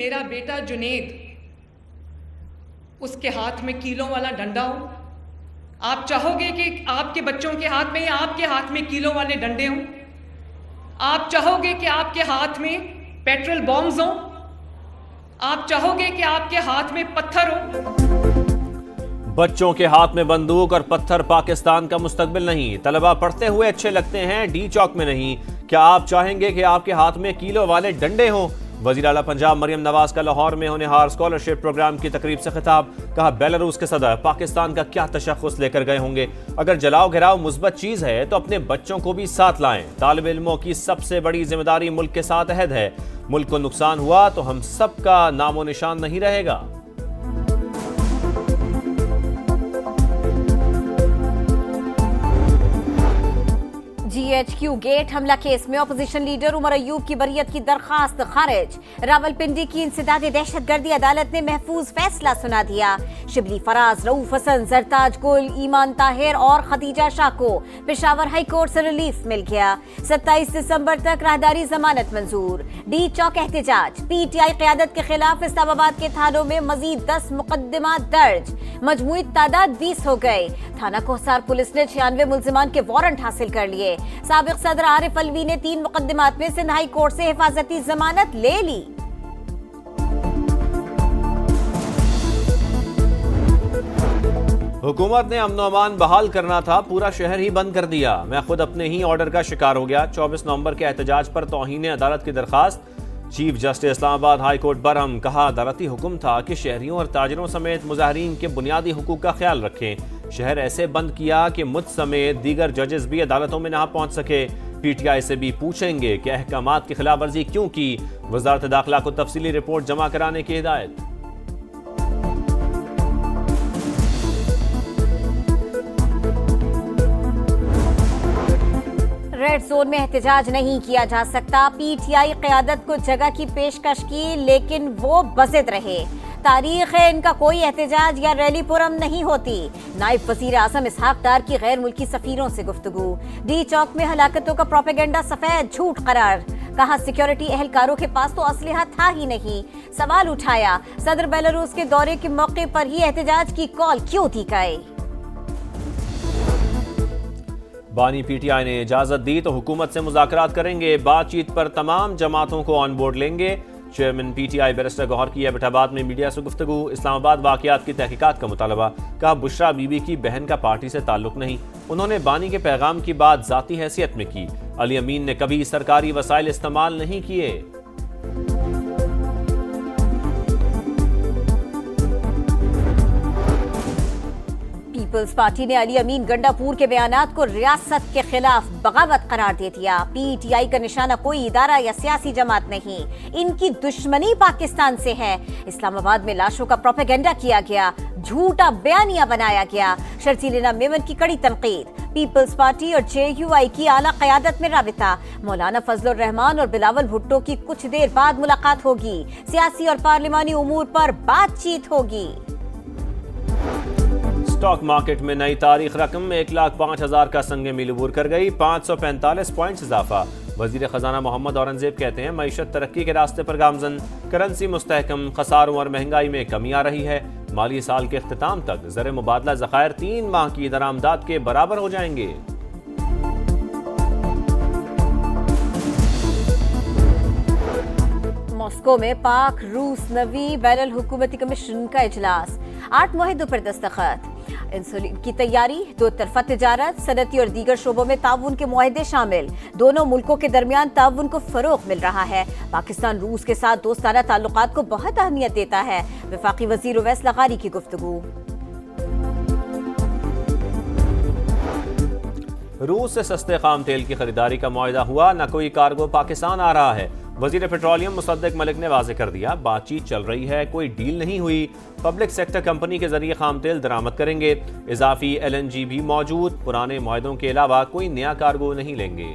میرا بیٹا جنید اس کے ہاتھ میں کیلوں والا ڈنڈا ہو؟ آپ چاہو گے کہ آپ کے بچوں کے ہاتھ میں یا آپ کے ہاتھ میں کیلوں والے ڈنڈے ہوں؟ آپ چاہو گے کہ آپ کے ہاتھ میں پیٹرول بامز ہوں؟ آپ چاہو گے کہ آپ کے ہاتھ میں پتھر ہو؟ بچوں کے ہاتھ میں بندوق اور پتھر پاکستان کا مستقبل نہیں۔ طلبہ پڑھتے ہوئے اچھے لگتے ہیں، ڈی چوک میں نہیں۔ کیا آپ چاہیں گے کہ آپ کے ہاتھ میں کیلوں والے ڈنڈے ہوں؟ وزیر اعلیٰ پنجاب مریم نواز کا لاہور میں ہونہار اسکالرشپ پروگرام کی تقریب سے خطاب۔ کہا بیلاروس کے صدر پاکستان کا کیا تشخص لے کر گئے ہوں گے؟ اگر جلاؤ گھراؤ مثبت چیز ہے تو اپنے بچوں کو بھی ساتھ لائیں۔ طالب علموں کی سب سے بڑی ذمہ داری ملک کے ساتھ عہد ہے۔ ملک کو نقصان ہوا تو ہم سب کا نام و نشان نہیں رہے گا۔ جی ایچ کیو گیٹ حملہ کیس میں اپوزیشن لیڈر عمر ایوب کی بریت کی درخواست خارج۔ راولپنڈی کی انسداد دہشت گردی عدالت نے محفوظ فیصلہ سنا دیا۔ شبلی فراز، رؤوف حسن، زرتاج گل، ایمان طاہر اور خدیجہ شاہ کو پشاور ہائی کورٹ سے ریلیف مل گیا۔ 27 دسمبر تک راہداری ضمانت منظور۔ ڈی چوک احتجاج۔ پی ٹی آئی قیادت کے خلاف اسلام آباد کے تھانوں میں مزید 10 مقدمات درج، مجموعی تعداد 20 ہو گئے۔ تھانہ کوہسار پولیس نے 96 ملزمان کے وارنٹ حاصل کر لیے۔ سابق صدر عارف الوی نے 3 مقدمات میں سندھ ہائی کورٹ سے حفاظتی ضمانت لے لی۔ حکومت نے امن و امان بحال کرنا تھا، پورا شہر ہی بند کر دیا۔ میں خود اپنے ہی آرڈر کا شکار ہو گیا۔ 24 نومبر کے احتجاج پر توہین عدالت کی درخواست۔ چیف جسٹس اسلام آباد ہائی کورٹ برہم۔ کہا عدالتی حکم تھا کہ شہریوں اور تاجروں سمیت مظاہرین کے بنیادی حقوق کا خیال رکھیں۔ شہر ایسے بند کیا کہ مجھ سمیت دیگر ججز بھی عدالتوں میں نہ پہنچ سکے۔ پی ٹی آئی سے بھی پوچھیں گے کہ احکامات کی خلاف ورزی کیوں کی۔ وزارت داخلہ کو تفصیلی رپورٹ جمع کرانے کی ہدایت۔ ریڈ زون میں احتجاج نہیں کیا جا سکتا۔ پی ٹی آئی قیادت کو جگہ کی پیشکش کی لیکن وہ بضد رہے۔ تاریخ ہے ان کا کوئی احتجاج یا ریلی پرم نہیں ہوتی۔ نائب وزیر اعظم اسحاق ڈار کی غیر ملکی سفیروں سے گفتگو۔ ڈی چوک میں ہلاکتوں کا پروپیگنڈا سفید جھوٹ قرار۔ کہا سیکیورٹی اہلکاروں کے پاس تو اسلحہ تھا ہی نہیں۔ سوال اٹھایا صدر بیلاروس کے دورے کے موقع پر ہی احتجاج کی کال کیوں دی گئی؟ بانی پی ٹی آئی نے اجازت دی تو حکومت سے مذاکرات کریں گے۔ بات چیت پر تمام جماعتوں کو آن بورڈ لیں گے۔ چیئرمین پی ٹی آئی بیرسٹر گوہر کی ایبٹ آباد میں میڈیا سے گفتگو۔ اسلام آباد واقعات کی تحقیقات کا مطالبہ۔ کہا بشرا بی بی کی بہن کا پارٹی سے تعلق نہیں، انہوں نے بانی کے پیغام کی بات ذاتی حیثیت میں کی۔ علی امین نے کبھی سرکاری وسائل استعمال نہیں کیے۔ پیپلز پارٹی نے علی امین گنڈا پور کے بیانات کو ریاست کے خلاف بغاوت قرار دے دیا۔ پی ٹی آئی کا نشانہ کوئی ادارہ یا سیاسی جماعت نہیں، ان کی دشمنی پاکستان سے ہے۔ اسلام آباد میں لاشوں کا پروپیگنڈا کیا گیا، جھوٹا بیانیہ بنایا گیا۔ شرجیل میمن کی کڑی تنقید۔ پیپلز پارٹی اور جے یو آئی کی اعلیٰ قیادت میں رابطہ۔ مولانا فضل الرحمان اور بلاول بھٹو کی کچھ دیر بعد ملاقات ہوگی۔ سیاسی اور پارلیمانی امور پر بات چیت ہوگی۔ اسٹاک مارکیٹ میں نئی تاریخ رقم 1,05,000 کا سنگ میل عبور کر گئی، 545 پوائنٹس اضافہ۔ وزیر خزانہ محمد اورنگزیب کہتے ہیں معیشت ترقی کے راستے پر گامزن، کرنسی مستحکم، خساروں اور مہنگائی میں کمی آ رہی ہے۔ مالی سال کے اختتام تک زر مبادلہ ذخائر 3 ماہ کی درآمدات کے برابر ہو جائیں گے۔ ماسکو میں پاک روس نویں بین الحکومتی کمیشن کا اجلاس، 8 معاہدوں پر دستخط۔ انسولین کی تیاری، 2 طرفہ تجارت، صنعتی اور دیگر شعبوں میں تعاون کے معاہدے شامل۔ دونوں ملکوں کے درمیان تعاون کو فروغ مل رہا ہے۔ پاکستان روس کے ساتھ دوستانہ تعلقات کو بہت اہمیت دیتا ہے۔ وفاقی وزیر اویس لغاری کی گفتگو۔ روس سے سستے خام تیل کی خریداری کا معاہدہ ہوا، نہ کوئی کارگو پاکستان آ رہا ہے۔ وزیر پیٹرولیم مصدق ملک نے واضح کر دیا بات چیت چل رہی ہے، کوئی ڈیل نہیں ہوئی۔ پبلک سیکٹر کمپنی کے ذریعے خام تیل درآمد کریں گے۔ اضافی ایل این جی بھی موجود، پرانے معاہدوں کے علاوہ کوئی نیا کارگو نہیں لیں گے۔